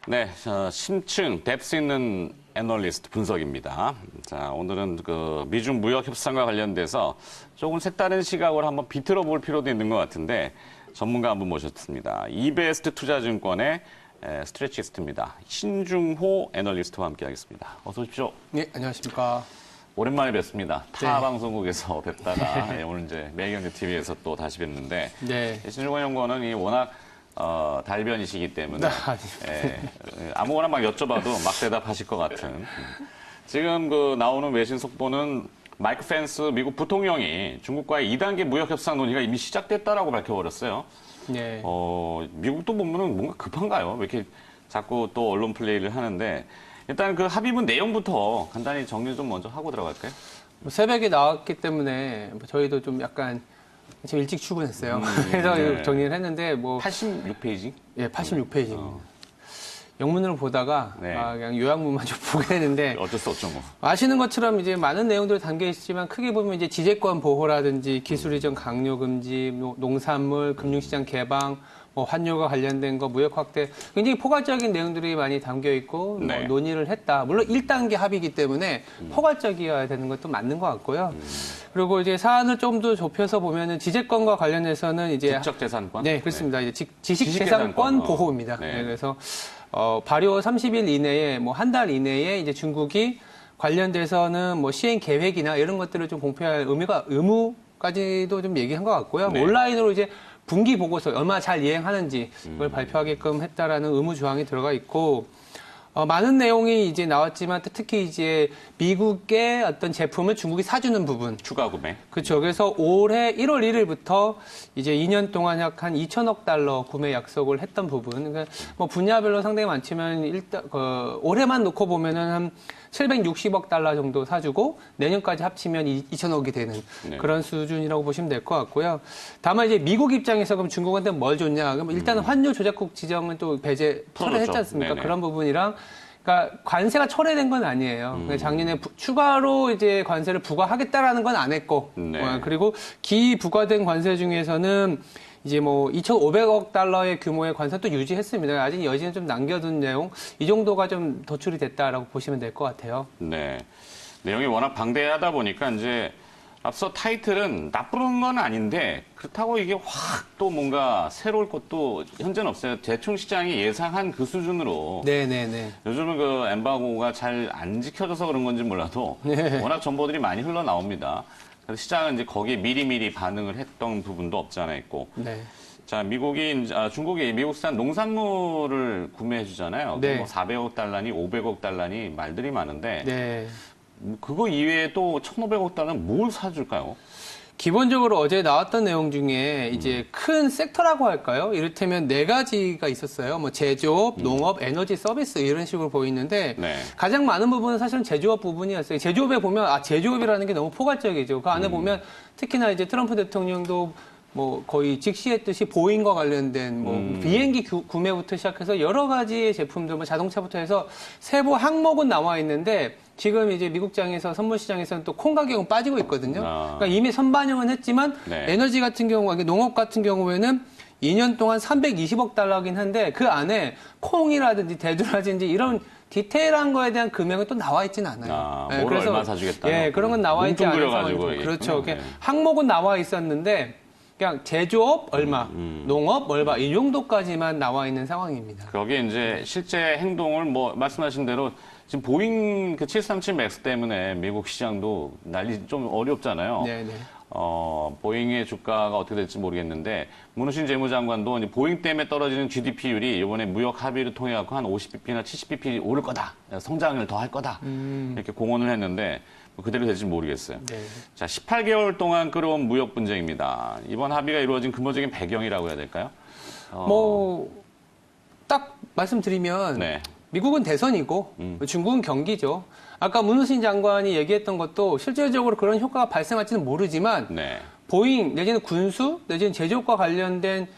네, 심층 뎁스 있는 애널리스트 분석입니다. 자, 오늘은 그 미중 무역 협상과 관련돼서 조금 색다른 시각으로 한번 비틀어 볼 필요도 있는 것 같은데 전문가 한 분 모셨습니다. 이베스트 투자증권의 스트레치스트입니다. 신중호 애널리스트와 함께하겠습니다. 어서 오십시오. 네, 안녕하십니까. 오랜만에 뵙습니다. 타 네. 방송국에서 뵙다가 오늘 이제 매일경제TV에서 또 다시 뵙는데 네. 신중호 연구원은 워낙 달변이시기 때문에 네. 아무거나 막 여쭤봐도 막 대답하실 것 같은. 지금 그 나오는 외신 속보는 마이크 펜스 미국 부통령이 중국과의 2단계 무역 협상 논의가 이미 시작됐다라고 밝혀버렸어요. 네. 미국도 보면은 뭔가 급한가요? 왜 이렇게 자꾸 또 언론 플레이를 하는데 일단 그 합의문 내용부터 간단히 정리 좀 먼저 하고 들어갈까요? 새벽에 나왔기 때문에 저희도 좀 약간 지금 일찍 출근했어요. 그래서 네. 정리를 했는데 86페이지? 예, 86페이지입니다. 영문으로 보다가 네. 그냥 요약문만 좀 보게 되는데 어쩔 수 없죠 뭐. 아시는 것처럼 이제 많은 내용들이 담겨 있지만 크게 보면 이제 지재권 보호라든지 기술 이전 강요 금지, 농산물, 금융시장 개방, 환율과 관련된 거, 무역 확대 굉장히 포괄적인 내용들이 많이 담겨 있고 네. 논의를 했다. 물론 1단계 합의이기 때문에 포괄적이어야 되는 것도 맞는 것 같고요. 그리고 이제 사안을 좀 더 좁혀서 보면은 지재권과 관련해서는 이제 지적재산권? 네, 그렇습니다. 네. 이제 지식재산권 보호입니다. 네. 네, 그래서 발효 30일 이내에 한 달 이내에 이제 중국이 관련돼서는 시행 계획이나 이런 것들을 좀 공표할 의무까지도 좀 얘기한 것 같고요. 네. 온라인으로 이제 분기 보고서 얼마나 잘 이행하는지 그걸 발표하게끔 했다라는 의무 조항이 들어가 있고 많은 내용이 이제 나왔지만 특히 이제 미국의 어떤 제품을 중국이 사주는 부분. 추가 구매. 그렇죠. 그래서 올해 1월 1일부터 이제 2년 동안 약 한 2천억 달러 구매 약속을 했던 부분. 그러니까 분야별로 상당히 많지만 일단 올해만 놓고 보면은 한 760억 달러 정도 사주고 내년까지 합치면 2천억이 되는 네. 그런 수준이라고 보시면 될 것 같고요. 다만 이제 미국 입장에서 그럼 중국한테 뭘 줬냐? 그럼 일단은 환율 조작국 지정은 또 배제 철회했지 않습니까? 네네. 그런 부분이랑 그러니까 관세가 철회된 건 아니에요. 작년에 추가로 이제 관세를 부과하겠다라는 건 안 했고, 네. 그리고 기부과된 관세 중에서는 이제 2,500억 달러의 규모의 관세 또 유지했습니다. 아직 여지는 좀 남겨둔 내용, 이 정도가 좀 도출이 됐다라고 보시면 될 것 같아요. 네. 내용이 워낙 방대하다 보니까 이제 앞서 타이틀은 나쁘는 건 아닌데 그렇다고 이게 확 또 뭔가 새로울 것도 현재는 없어요. 대충 시장이 예상한 그 수준으로. 네네네. 요즘은 그 엠바고가 잘 안 지켜져서 그런 건지 몰라도 네. 워낙 정보들이 많이 흘러나옵니다. 그래서 시장은 이제 거기에 미리미리 반응을 했던 부분도 없지 않아 있고. 네. 자, 중국이 미국산 농산물을 구매해 주잖아요. 네. 400억 달러니 500억 달러니 말들이 많은데 네. 그거 이외에 또 1,500억 달러는 뭘 사줄까요? 기본적으로 어제 나왔던 내용 중에 이제 큰 섹터라고 할까요? 이를테면 4가지가 있었어요. 제조업, 농업, 에너지 서비스 이런 식으로 보이는데 네. 가장 많은 부분은 사실은 제조업 부분이었어요. 제조업에 보면 제조업이라는 게 너무 포괄적이죠. 그 안에 보면 특히나 이제 트럼프 대통령도 거의 직시했듯이 보잉과 관련된 비행기 구매부터 시작해서 여러 가지의 제품들, 자동차부터 해서 세부 항목은 나와 있는데 지금 이제 미국장에서 선물 시장에서는 또 콩 가격은 빠지고 있거든요. 그러니까 이미 선반영은 했지만 네. 에너지 같은 경우, 농업 같은 경우에는 2년 동안 320억 달러긴 한데 그 안에 콩이라든지 대두라든지 이런 디테일한 거에 대한 금액은 또 나와 있지는 않아요. 뭘 얼마 사주겠다. 예, 그런 건 나와 있지 않은 상황이죠. 그렇죠. 네. 항목은 나와 있었는데 그냥 제조업 얼마, 농업 얼마 이 정도까지만 나와 있는 상황입니다. 거기에 이제 실제 행동을 말씀하신 대로 지금 보잉 그 737 맥스 때문에 미국 시장도 난리 좀 어렵잖아요. 네네. 보잉의 주가가 어떻게 될지 모르겠는데 문우신 재무장관도 이제 보잉 때문에 떨어지는 GDP율이 이번에 무역 합의를 통해 갖고 한 50bp나 70bp 오를 거다. 성장을 더 할 거다. 이렇게 공언을 했는데 그대로 될지 모르겠어요. 네. 자, 18개월 동안 끌어온 무역 분쟁입니다. 이번 합의가 이루어진 근본적인 배경이라고 해야 될까요? 딱 말씀드리면 네. 미국은 대선이고 중국은 경기죠. 아까 문우신 장관이 얘기했던 것도 실질적으로 그런 효과가 발생할지는 모르지만 네. 보잉 내지는 군수 내지는 제조업과 관련된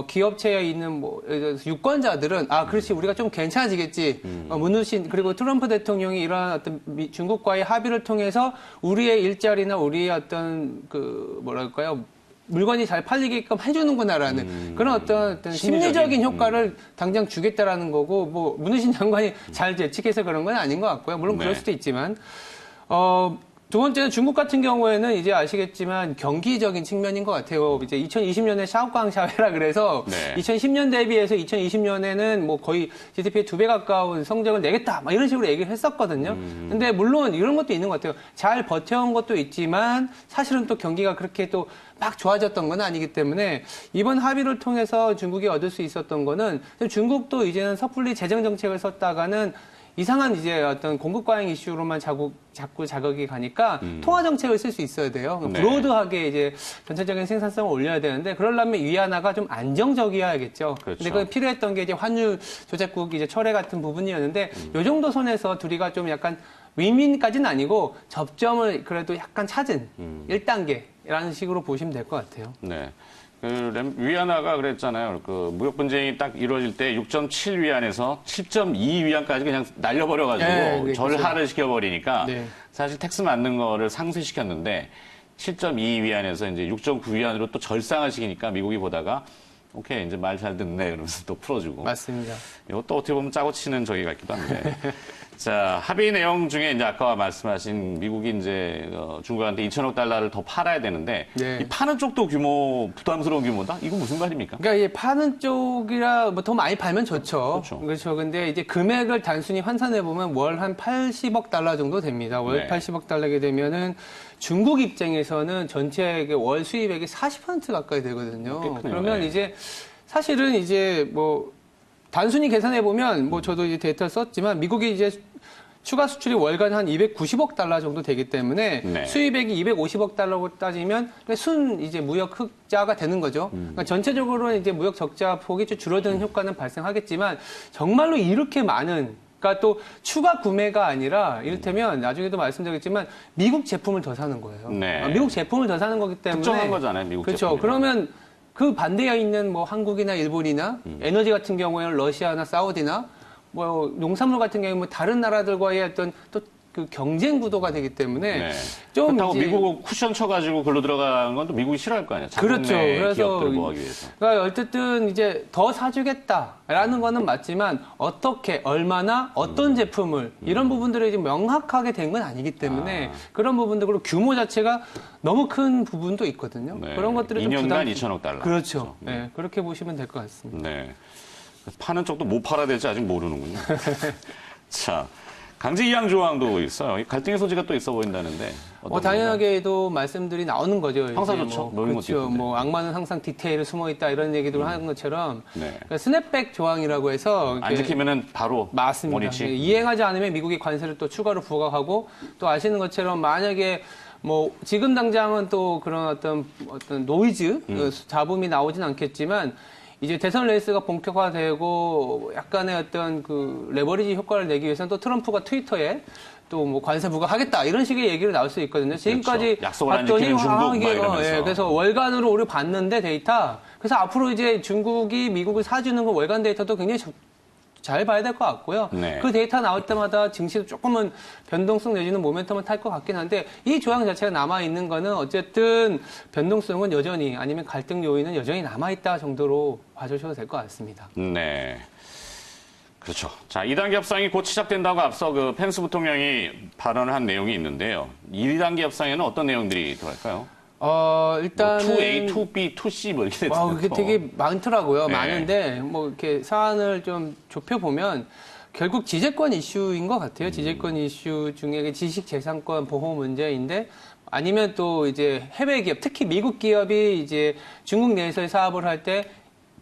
기업체에 있는 예를 들어서 유권자들은 그렇지 우리가 좀 괜찮아지겠지. 문우신 그리고 트럼프 대통령이 이러한 어떤 중국과의 합의를 통해서 우리의 일자리나 우리의 어떤 뭐랄까요 물건이 잘 팔리게끔 해주는구나라는 그런 어떤 심리적인 효과를 당장 주겠다라는 거고, 뭐 문우신 장관이 잘 예측해서 그런 건 아닌 것 같고요. 물론 그럴 네. 수도 있지만, 두 번째는 중국 같은 경우에는 이제 아시겠지만 경기적인 측면인 것 같아요. 이제 2020년에 샤오깡 샤웨라 그래서 네. 2010년 대비해서 2020년에는 뭐 거의 GDP의 2배 가까운 성적을 내겠다, 막 이런 식으로 얘기를 했었거든요. 근데 물론 이런 것도 있는 것 같아요. 잘 버텨온 것도 있지만 사실은 또 경기가 그렇게 또 막 좋아졌던 건 아니기 때문에 이번 합의를 통해서 중국이 얻을 수 있었던 거는 중국도 이제는 섣불리 재정 정책을 썼다가는 이상한 이제 어떤 공급 과잉 이슈로만 자꾸 자극이 가니까 통화 정책을 쓸 수 있어야 돼요. 네. 브로드하게 이제 전체적인 생산성을 올려야 되는데 그러려면 위안화가 좀 안정적이어야겠죠. 그렇죠. 근데 그 필요했던 게 이제 환율 조작국 이제 철회 같은 부분이었는데 요 정도 선에서 둘이가 좀 약간 윈윈까지는 아니고 접점을 그래도 약간 찾은 1단계라는 식으로 보시면 될 것 같아요. 네. 위안화가 그랬잖아요. 그 무역 분쟁이 딱 이루어질 때 6.7 위안에서 7.2 위안까지 그냥 날려버려가지고 네, 절하를 시켜버리니까 네. 사실 텍스 맞는 거를 상쇄시켰는데 7.2 위안에서 이제 6.9 위안으로 또 절상을 시키니까 미국이 보다가 오케이 이제 말 잘 듣네 그러면서 또 풀어주고. 맞습니다. 이것도 어떻게 보면 짜고 치는 저기 같기도 한데. 자, 합의 내용 중에 이제 아까 말씀하신 미국이 이제 중국한테 2천억 달러를 더 팔아야 되는데 네. 이 파는 쪽도 규모 부담스러운 규모다? 이건 무슨 말입니까? 그러니까 이 파는 쪽이라 뭐 더 많이 팔면 좋죠. 그렇죠. 근데 이제 금액을 단순히 환산해 보면 월 한 80억 달러 정도 됩니다. 월 네. 80억 달러게 되면은 중국 입장에서는 전체 월 수입액이 40% 가까이 되거든요. 꽤 크네요. 그러면 네. 이제 사실은 이제 뭐 단순히 계산해 보면 뭐 저도 이제 데이터를 썼지만 미국이 이제 추가 수출이 월간 한 290억 달러 정도 되기 때문에 네. 수입액이 250억 달러로 따지면 순 이제 무역 흑자가 되는 거죠. 그러니까 전체적으로는 이제 무역 적자 폭이 좀 줄어드는 효과는 발생하겠지만 정말로 이렇게 많은 그러니까 또 추가 구매가 아니라 이를테면 나중에도 말씀드리겠지만 미국 제품을 더 사는 거예요. 네. 미국 제품을 더 사는 거기 때문에 특정한 거잖아요, 미국 그렇죠. 제품이. 그러면 그 반대에 있는 뭐 한국이나 일본이나 에너지 같은 경우에는 러시아나 사우디나 뭐 농산물 같은 경우 뭐 다른 나라들과의 어떤 또 그 경쟁 구도가 되기 때문에 네. 좀 그렇다고 이제 미국을 쿠션 쳐가지고 글로 들어가는 건 또 미국이 싫어할 거 아니에요. 그렇죠. 자국내 그래서 기업들을 모으기 위해서. 그러니까 어쨌든 이제 더 사주겠다라는 거는 맞지만 어떻게 얼마나 어떤 제품을 이런 부분들이 지금 명확하게 된 건 아니기 때문에 그런 부분들 그리고 규모 자체가 너무 큰 부분도 있거든요. 네. 그런 것들이 좀 2년간 부담. 2천억 달러. 그렇죠. 네, 그렇게 보시면 될 것 같습니다. 네. 파는 쪽도 못 팔아야 될지 아직 모르는군요. 자, 강제 이양 조항도 있어요. 이 갈등의 소지가 또 있어 보인다는데. 당연하게도 말씀들이 나오는 거죠. 항상 이제 좋죠. 뭐, 모르는 것도 그렇죠. 있던데. 뭐 악마는 항상 디테일에 숨어 있다 이런 얘기도 하는 것처럼 네. 그러니까 스냅백 조항이라고 해서 안 이렇게 지키면은 바로 맞습니다. 원위치. 이행하지 않으면 미국이 관세를 또 추가로 부과하고 또 아시는 것처럼 만약에 뭐 지금 당장은 또 그런 어떤 노이즈 잡음이 나오진 않겠지만 이제 대선 레이스가 본격화되고 약간의 어떤 그 레버리지 효과를 내기 위해서는 또 트럼프가 트위터에 또 뭐 관세 부과하겠다 이런 식의 얘기를 나올 수 있거든요. 지금까지 약속을 안 봤더니 지키는 중국 막 이게, 이러면서. 그래서 월간으로 우리 봤는데 데이터 그래서 앞으로 이제 중국이 미국을 사주는 거 월간 데이터도 굉장히 잘 봐야 될 것 같고요. 네. 그 데이터 나올 때마다 증시도 조금은 변동성 내지는 모멘텀을 탈 것 같긴 한데 이 조항 자체가 남아있는 거는 어쨌든 변동성은 여전히 아니면 갈등 요인은 여전히 남아있다 정도로 봐주셔도 될 것 같습니다. 네. 그렇죠. 자, 2단계 협상이 곧 시작된다고 앞서 그 펜스 부통령이 발언을 한 내용이 있는데요. 2단계 협상에는 어떤 내용들이 들어갈까요? 일단은 2A, 2B, 2C 뭐 이렇게 그게 되게 많더라고요. 네. 많은데 뭐 이렇게 사안을 좀 좁혀 보면 결국 지재권 이슈인 것 같아요. 지재권 이슈 중에 지식재산권 보호 문제인데 아니면 또 이제 해외 기업, 특히 미국 기업이 이제 중국 내에서의 사업을 할 때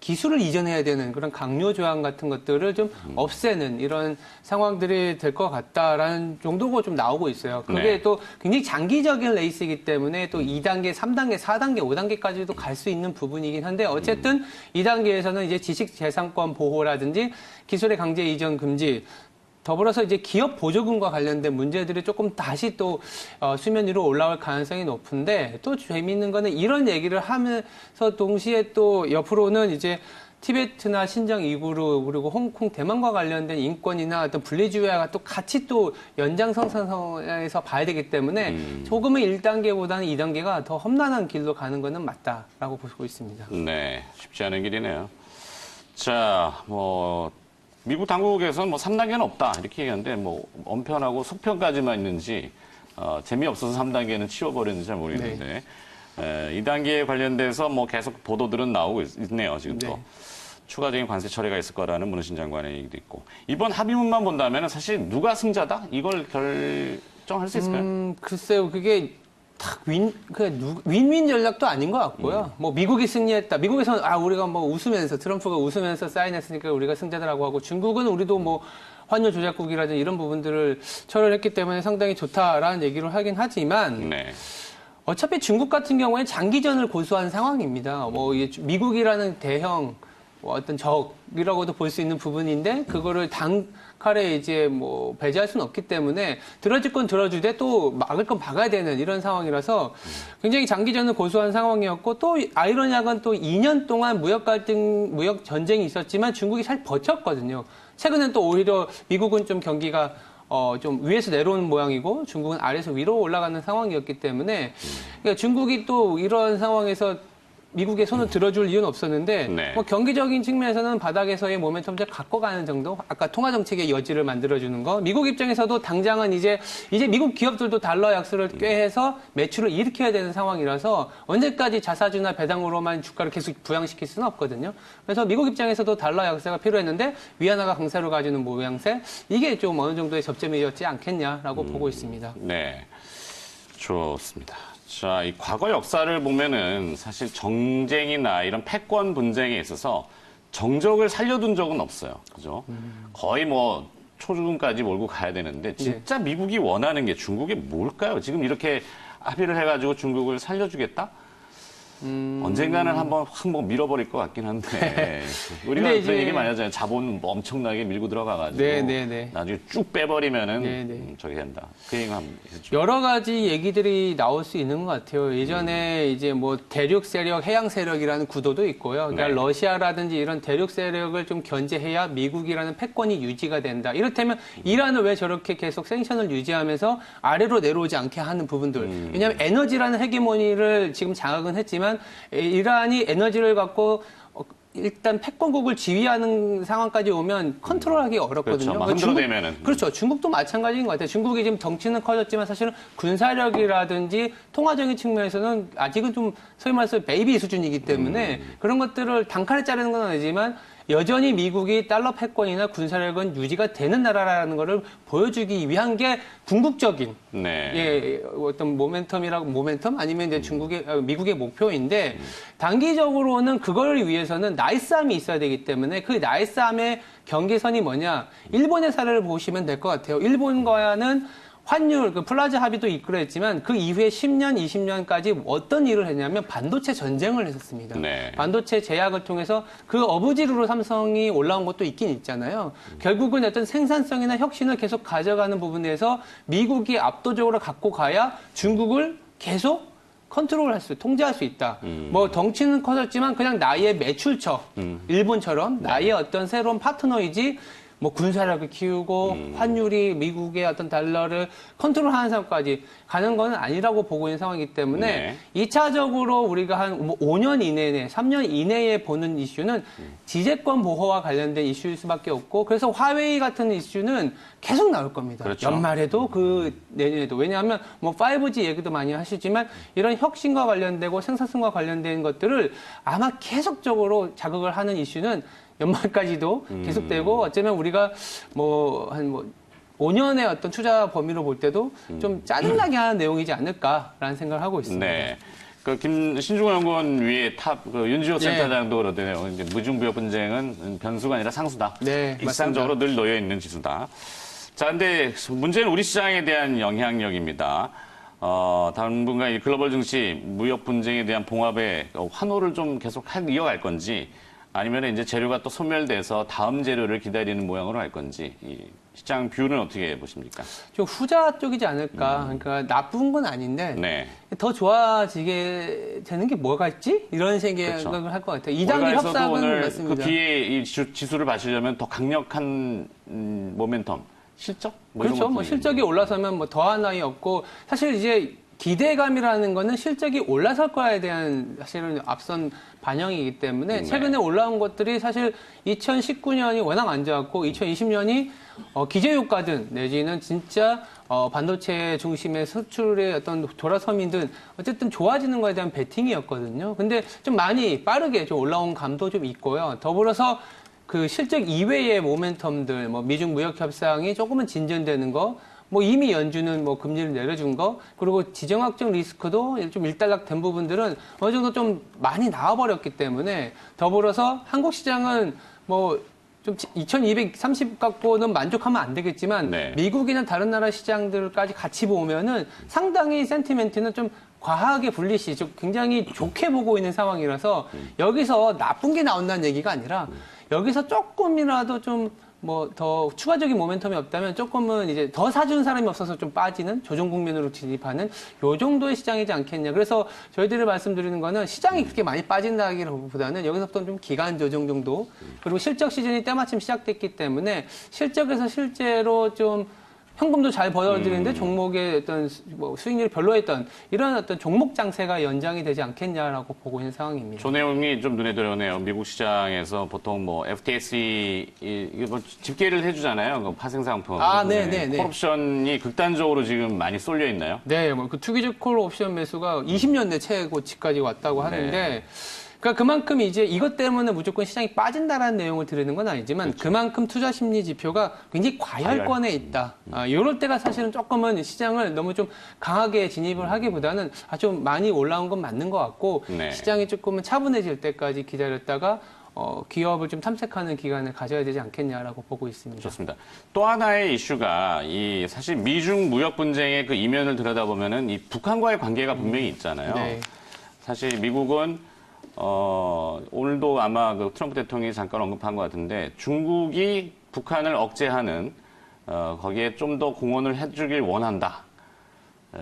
기술을 이전해야 되는 그런 강요 조항 같은 것들을 좀 없애는 이런 상황들이 될 것 같다라는 정도가 좀 나오고 있어요. 그게 네. 또 굉장히 장기적인 레이스이기 때문에 또 2단계, 3단계, 4단계, 5단계까지도 갈 수 있는 부분이긴 한데 어쨌든 2단계에서는 이제 지식재산권 보호라든지 기술의 강제 이전 금지 더불어서 이제 기업 보조금과 관련된 문제들이 조금 다시 또 수면 위로 올라올 가능성이 높은데 또 재미있는 거는 이런 얘기를 하면서 동시에 또 옆으로는 이제 티베트나 신장 이구르 그리고 홍콩, 대만과 관련된 인권이나 어떤 분리주의와 또 같이 또 연장선상에서 봐야 되기 때문에 조금은 1단계보다는 2단계가 더 험난한 길로 가는 것은 맞다라고 보고 있습니다. 네, 쉽지 않은 길이네요. 자, 미국 당국에서는 3단계는 없다 이렇게 얘기하는데 언편하고 속편까지만 있는지 재미없어서 3단계는 치워버렸는지 잘 모르겠는데 2단계에 관련돼서 계속 보도들은 나오고 있네요. 지금 또. 추가적인 관세 처리가 있을 거라는 문우신 장관의 얘기도 있고. 이번 합의문만 본다면 사실 누가 승자다? 이걸 결정할 수 있을까요? 글쎄요. 그게 딱 윈윈 전략도 아닌 것 같고요. 미국이 승리했다. 미국에서는 우리가 웃으면서 트럼프가 웃으면서 사인했으니까 우리가 승자다라고 하고 중국은 우리도 환율 조작국이라든지 이런 부분들을 처리를 했기 때문에 상당히 좋다라는 얘기를 하긴 하지만 어차피 중국 같은 경우에 장기전을 고수한 상황입니다. 미국이라는 대형 어떤 적이라고도 볼 수 있는 부분인데 그거를 단칼에 이제 배제할 수는 없기 때문에 들어줄 건 들어주되 또 막을 건 막아야 되는 이런 상황이라서 굉장히 장기전을 고수한 상황이었고 또 아이러니하건 또 2년 동안 무역 전쟁이 있었지만 중국이 잘 버텼거든요. 최근엔 또 오히려 미국은 좀 경기가 좀 위에서 내려오는 모양이고 중국은 아래에서 위로 올라가는 상황이었기 때문에 그러니까 중국이 또 이런 상황에서 미국의 손을 들어줄 이유는 없었는데 경기적인 측면에서는 바닥에서의 모멘텀을 갖고 가는 정도 아까 통화 정책의 여지를 만들어주는 거 미국 입장에서도 당장은 이제 미국 기업들도 달러 약세를 꾀해서 매출을 일으켜야 되는 상황이라서 언제까지 자사주나 배당으로만 주가를 계속 부양시킬 수는 없거든요. 그래서 미국 입장에서도 달러 약세가 필요했는데 위안화가 강세로 가지는 모양새 이게 좀 어느 정도의 접점이었지 않겠냐라고 보고 있습니다. 네, 좋습니다. 자, 이 과거 역사를 보면은 사실 정쟁이나 이런 패권 분쟁에 있어서 정적을 살려둔 적은 없어요. 그죠? 거의 초중까지 몰고 가야 되는데 진짜 미국이 원하는 게 중국이 뭘까요? 지금 이렇게 합의를 해가지고 중국을 살려주겠다? 언젠가는 한번 확 밀어버릴 것 같긴 한데 우리가 그런 얘기 많이 하잖아요. 자본 엄청나게 밀고 들어가가지고 나중에 쭉 빼버리면은 저기 된다. 그 얘기 한번 해주죠. 여러 가지 얘기들이 나올 수 있는 것 같아요. 예전에 이제 대륙 세력, 해양 세력이라는 구도도 있고요. 그러니까 러시아라든지 이런 대륙 세력을 좀 견제해야 미국이라는 패권이 유지가 된다. 이렇다면 이란을 왜 저렇게 계속 생션을 유지하면서 아래로 내려오지 않게 하는 부분들. 왜냐하면 에너지라는 헤게모니를 지금 장악은 했지만 이란이 에너지를 갖고 일단 패권국을 지휘하는 상황까지 오면 컨트롤하기 어렵거든요. 그렇죠. 흔들어대면은. 그렇죠. 중국도 마찬가지인 것 같아요. 중국이 지금 덩치는 커졌지만 사실은 군사력이라든지 통화적인 측면에서는 아직은 좀 소위 말해서 베이비 수준이기 때문에 그런 것들을 단칼에 자르는 건 아니지만 여전히 미국이 달러 패권이나 군사력은 유지가 되는 나라라는 것을 보여주기 위한 게 궁극적인 어떤 모멘텀 아니면 이제 미국의 목표인데 단기적으로는 그걸 위해서는 나이스함이 있어야 되기 때문에 그 나이스함의 경계선이 뭐냐? 일본의 사례를 보시면 될 것 같아요. 일본과는 환율, 플라자 합의도 있기로 했지만 그 이후에 10년, 20년까지 어떤 일을 했냐면 반도체 전쟁을 했었습니다. 반도체 제약을 통해서 그 어부지리로 삼성이 올라온 것도 있긴 있잖아요. 결국은 어떤 생산성이나 혁신을 계속 가져가는 부분에서 미국이 압도적으로 갖고 가야 중국을 계속 통제할 수 있다. 덩치는 커졌지만 그냥 나의 매출처, 일본처럼 나의 어떤 새로운 파트너이지 군사력을 키우고 환율이 미국의 어떤 달러를 컨트롤하는 상황까지 가는 건 아니라고 보고 있는 상황이기 때문에 2차적으로 우리가 한 5년 이내에 3년 이내에 보는 이슈는 지재권 보호와 관련된 이슈일 수밖에 없고 그래서 화웨이 같은 이슈는 계속 나올 겁니다. 그렇죠. 연말에도 내년에도. 왜냐하면 5G 얘기도 많이 하시지만 이런 혁신과 관련되고 생산성과 관련된 것들을 아마 계속적으로 자극을 하는 이슈는 연말까지도 계속되고 어쩌면 우리가 한 5년의 어떤 투자 범위로 볼 때도 좀 짜증나게 하는 내용이지 않을까라는 생각을 하고 있습니다. 네. 신중호 연구원 위에 윤지호 센터장도 그러더래요. 이제 무중부역 분쟁은 변수가 아니라 상수다. 일상적으로 늘 놓여 있는 지수다. 자, 근데 문제는 우리 시장에 대한 영향력입니다. 당분간 이 글로벌 증시 무역 분쟁에 대한 봉합의 환호를 좀 계속 이어갈 건지 아니면 이제 재료가 또 소멸돼서 다음 재료를 기다리는 모양으로 할 건지 시장 뷰는 어떻게 보십니까? 좀 후자 쪽이지 않을까. 그러니까 나쁜 건 아닌데 네. 더 좋아지게 되는 게 뭐가 있지? 이런 생각을 그렇죠. 할 것 같아요. 2단계 월가에서도 협상은 오늘 맞습니다. 그 뒤에 이 지수를 봐시려면 더 강력한 모멘텀, 실적? 뭐 이런 그렇죠. 뭐 것들이 실적이 올라서면 뭐 더한 나위 없고 사실 이제 기대감이라는 거는 실적이 올라설 거에 대한 사실은 앞선 반영이기 때문에 네. 최근에 올라온 것들이 사실 2019년이 워낙 안 좋았고 2020년이 기저효과든 내지는 진짜 반도체 중심의 수출의 어떤 돌아섬이든 어쨌든 좋아지는 거에 대한 베팅이었거든요. 근데 좀 많이 빠르게 좀 올라온 감도 좀 있고요. 더불어서 그 실적 이외의 모멘텀들, 뭐 미중 무역 협상이 조금은 진전되는 거, 뭐 이미 연준은 뭐 금리를 내려준 거, 그리고 지정학적 리스크도 좀 일단락된 부분들은 어느 정도 좀 많이 나와버렸기 때문에 더불어서 한국 시장은 뭐 좀 2230 갖고는 만족하면 안 되겠지만 네. 미국이나 다른 나라 시장들까지 같이 보면은 상당히 센티멘트는 좀 과하게 불리시, 좀 굉장히 좋게 보고 있는 상황이라서 여기서 나쁜 게 나온다는 얘기가 아니라 여기서 조금이라도 좀 뭐 더 추가적인 모멘텀이 없다면 조금은 이제 더 사주는 사람이 없어서 좀 빠지는 조정 국면으로 진입하는 요 정도의 시장이지 않겠냐. 그래서 저희들이 말씀드리는 거는 시장이 그렇게 많이 빠진다기보다는 여기서부터 좀 기간 조정 정도, 그리고 실적 시즌이 때마침 시작됐기 때문에 실적에서 실제로 좀 현금도 잘 벌어들이는데 종목의 어떤 뭐 수익률이 별로였던 이런 어떤 종목 장세가 연장이 되지 않겠냐라고 보고 있는 상황입니다. 조 내용이 좀 눈에 들어오네요. 미국 시장에서 보통 뭐 FTSE 이게 뭐 집계를 해주잖아요. 그 파생상품. 아, 네. 콜옵션이 극단적으로 지금 많이 쏠려 있나요? 네, 뭐 그 투기적 콜 옵션 매수가 20년 내 최고치까지 왔다고 하는데, 그러니까 그만큼 이제 이것 때문에 무조건 시장이 빠진다라는 내용을 드리는 건 아니지만 그렇죠. 그만큼 투자 심리 지표가 굉장히 과열권에 있다. 이럴 때가 사실은 조금은 시장을 너무 좀 강하게 진입을 하기보다는 좀 많이 올라온 건 맞는 것 같고 네. 시장이 조금은 차분해질 때까지 기다렸다가 기업을 좀 탐색하는 기간을 가져야 되지 않겠냐라고 보고 있습니다. 좋습니다. 또 하나의 이슈가 이 사실 미중 무역 분쟁의 그 이면을 들여다보면은 이 북한과의 관계가 분명히 있잖아요. 네. 사실 미국은 오늘도 아마 그 트럼프 대통령이 잠깐 언급한 것 같은데 중국이 북한을 억제하는 거기에 좀 더 공헌을 해주길 원한다.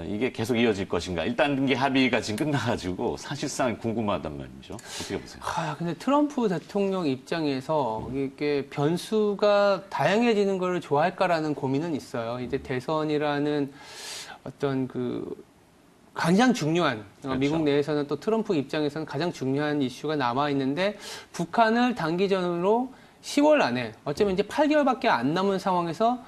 이게 계속 이어질 것인가? 1단계 합의가 지금 끝나가지고 사실상 궁금하단 말이죠. 어떻게 보세요? 근데 트럼프 대통령 입장에서 이게 변수가 다양해지는 걸 좋아할까라는 고민은 있어요. 이제 대선이라는 어떤 그 가장 중요한, 그렇죠. 미국 내에서는 또 트럼프 입장에서는 가장 중요한 이슈가 남아있는데 북한을 단기전으로 10월 안에 어쩌면 이제 8개월밖에 안 남은 상황에서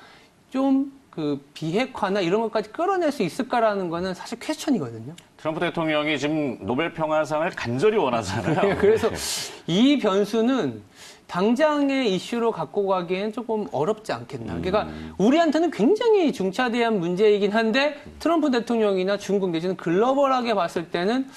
좀 그 비핵화나 이런 것까지 끌어낼 수 있을까라는 거는 사실 퀘스천이거든요. 트럼프 대통령이 지금 노벨 평화상을 간절히 원하잖아요. 그래서 이 변수는 당장의 이슈로 갖고 가기엔 조금 어렵지 않겠나. 그러니까 우리한테는 굉장히 중차대한 문제이긴 한데 트럼프 대통령이나 중국 내지는 글로벌하게 봤을 때는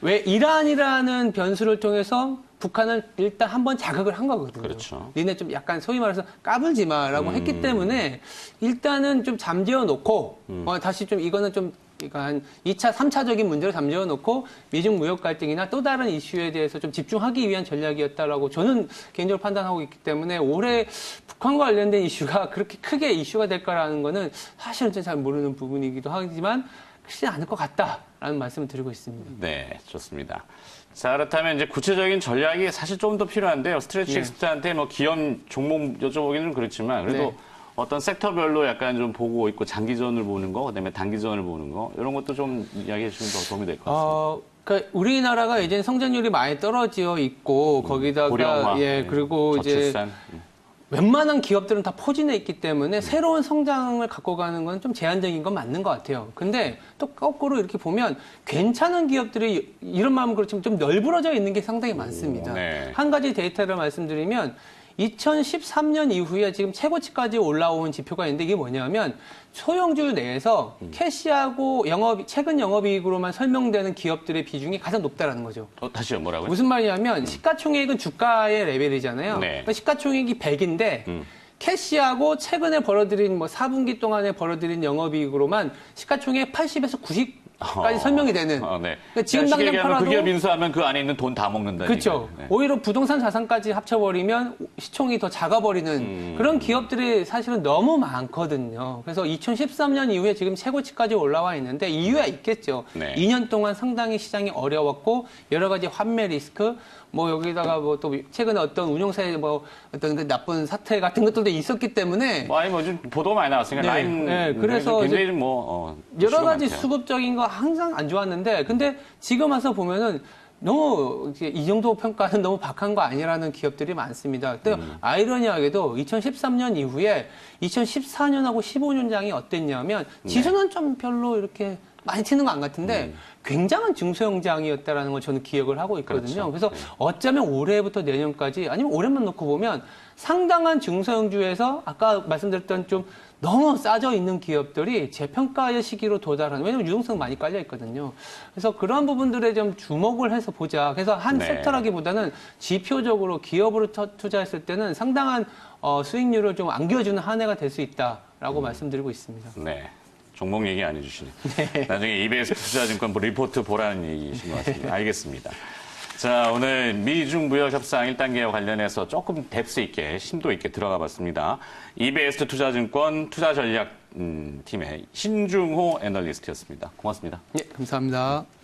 왜 이란이라는 변수를 통해서 북한을 일단 한번 자극을 한 거거든요. 그렇죠. 니네 좀 약간 소위 말해서 까불지 마라고 했기 때문에 일단은 좀 잠재워 놓고 다시 좀 이거는 좀 그러니까 한 2차, 3차적인 문제를 잠재워 놓고 미중 무역 갈등이나 또 다른 이슈에 대해서 좀 집중하기 위한 전략이었다라고 저는 개인적으로 판단하고 있기 때문에 올해 북한과 관련된 이슈가 그렇게 크게 이슈가 될까라는 거는 사실은 잘 모르는 부분이기도 하지만 크지 않을 것 같다라는 말씀을 드리고 있습니다. 네, 좋습니다. 자, 그렇다면 이제 구체적인 전략이 사실 좀 더 필요한데요. 스트레치 네. 엑스트한테 뭐 기업 종목 여쭤보기는 좀 그렇지만 그래도 네. 어떤 섹터별로 약간 좀 보고 있고 장기전을 보는 거, 그다음에 단기전을 보는 거 이런 것도 좀 이야기해 주시면 더 도움이 될 것 같습니다. 그러니까 우리나라가 이제 성장률이 많이 떨어져 있고 거기다가 고령화, 그리고 이제 저출산. 웬만한 기업들은 다 포진해 있기 때문에 새로운 성장을 갖고 가는 건 좀 제한적인 건 맞는 것 같아요. 근데 또 거꾸로 이렇게 보면 괜찮은 기업들이 이런 마음은 그렇지만 좀 널브러져 있는 게 상당히 많습니다. 네. 한 가지 데이터를 말씀드리면 2013년 이후에 지금 최고치까지 올라온 지표가 있는데 이게 뭐냐면 소형주 내에서 캐시하고 최근 영업이익으로만 설명되는 기업들의 비중이 가장 높다라는 거죠. 다시요, 뭐라고요? 무슨 말이냐면 시가총액은 주가의 레벨이잖아요. 네. 그러니까 시가총액이 100인데 캐시하고 최근에 벌어들인 뭐 4분기 동안에 벌어들인 영업이익으로만 시가총액 80에서 90 설명이 되는. 네. 그러니까 지금 쉽게 당장 얘기하면 팔아도 그 기업 인수하면 그 안에 있는 돈 다 먹는다. 그렇죠. 네. 오히려 부동산 자산까지 합쳐버리면 시총이 더 작아버리는 그런 기업들이 사실은 너무 많거든요. 그래서 2013년 이후에 지금 최고치까지 올라와 있는데 이유가 있겠죠. 네. 2년 동안 상당히 시장이 어려웠고 여러 가지 환매 리스크, 뭐 여기다가 뭐 또 최근에 어떤 운용사의 뭐 어떤 그 나쁜 사태 같은 것들도 있었기 때문에 뭐 아니 뭐좀 보도 많이 나왔으니까 네. 라인 네, 그래서 굉장히 이제 이슈가 여러 가지 많대요. 수급적인 거 항상 안 좋았는데 근데 지금 와서 보면은 너무 이제 이 정도 평가는 너무 박한 거 아니라는 기업들이 많습니다. 근데 아이러니하게도 2013년 이후에 2014년하고 15년장이 어땠냐면 지수는 좀 별로 이렇게 많이 튀는 거 안 같은데 굉장한 중소형장이었다라는 걸 저는 기억을 하고 있거든요. 그렇죠. 그래서 어쩌면 올해부터 내년까지 아니면 올해만 놓고 보면 상당한 중소형주에서 아까 말씀드렸던 좀 너무 싸져 있는 기업들이 재평가의 시기로 도달하는, 왜냐면 유동성 많이 깔려 있거든요. 그래서 그런 부분들에 좀 주목을 해서 보자. 그래서 한 네. 섹터라기보다는 지표적으로 기업으로 투자했을 때는 상당한 수익률을 좀 안겨주는 한 해가 될 수 있다라고 말씀드리고 있습니다. 네. 종목 얘기 안 해주시네. 나중에 EBS 투자증권 리포트 보라는 얘기이신 것 같습니다. 알겠습니다. 자, 오늘 미중 무역 협상 1단계와 관련해서 조금 뎁스 있게, 심도 있게 들어가 봤습니다. EBS 투자증권 투자전략 팀의 신중호 애널리스트였습니다. 고맙습니다. 네, 감사합니다.